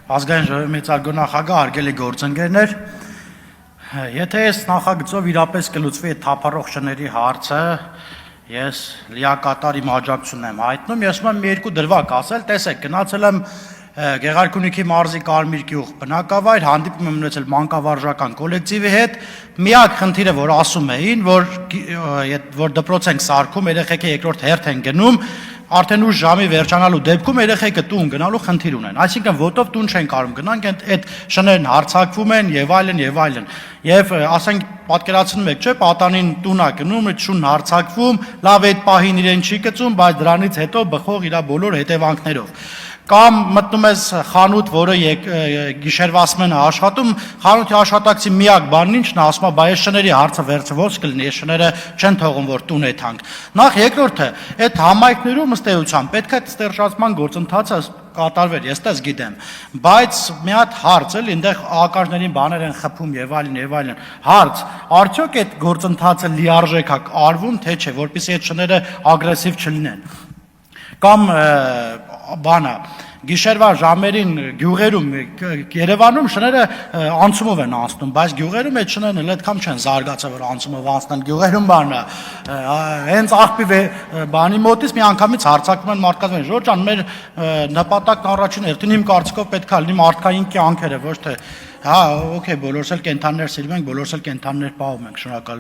Ազգային ժողովի մեծարգո նախագահ, հարգելի գործընկերներ, եթե այս նախագծով իրապես կլուծվի այդ թափառող շների հարցը, ես լիակատար իմ աջակցությունն եմ հայտնում, ես ուզում եմ մի երկու դրվագ ասել, տեսեք, գնացել եմ Գեղարքունիքի մարզի Կարմիր գյուղ բնակավայր, հանդիպում եմ ունեցել մանկավարժական կոլեկտիվի հետ, միակ խնդիրը, որ ասում էին, որ դպրոց ենք սարքում, երեխեքը երկրորդ հերթ են գնում, արդեն ուշ ժամի վերջանալու դեպքում երեխեքը տուն գնալու խնդիր ունեն, այսինքն ոտով տուն չեն կարող գնանք, այդ շներն հարձակվում են եւ այլն եւ այլն։ Եվ ասենք պատկերացնում եք, չէ՞, պատանին տուն է գնում, այդ շունն հարձակվում, լավ այդ պահին իրեն չի գծում, բայց դրանից հետո բխող իր բոլոր հետևանքներով։ Կամ մտնում ես խանութ, որը գիշերվասում են աշխատում, խանութի աշխատակցի միակ բանն ինչն է, ասում է, բա այս շների հարցը վերջը ո՞նց կլինի, այս շները չեն թողում, որ տուն եթանք։ Նախ երկրորդը, այդ համայնքներում ըստ էության պետք է ստեղծման գործընթացը կատարվեր, ես դες գիտեմ, բայց մի հատ հարց էլ այնտեղ ակարներին բաներ են խփում եւ այլն եւ այլն։ Հարց, արդյոք այդ գործընթացը լիարժեք է արվում, թե չէ, որպեսզի այդ շները ագրեսիվ չլինեն։ Կամ բանը գիշերվա ժամերին գյուղերում Երևանում շները անցումով են անցնում, բայց գյուղերում այդ շներն էլ այդքան չեն զարգացել, որ անցումով անցնեն, գյուղերում բանը հենց աղբի բանի մոտից մի անգամից հարձակվում են մարդկանց։ Ժորժ ջան, մեր նպատակն առաջին հերթին իմ կարծիքով պետք է լինի մարդկային կյանքերը, ոչ թե հա, օքեյ, բոլորս էլ կենդաններ սիրում ենք, բոլորս էլ կենդաններ պահում ենք, շնորհակալ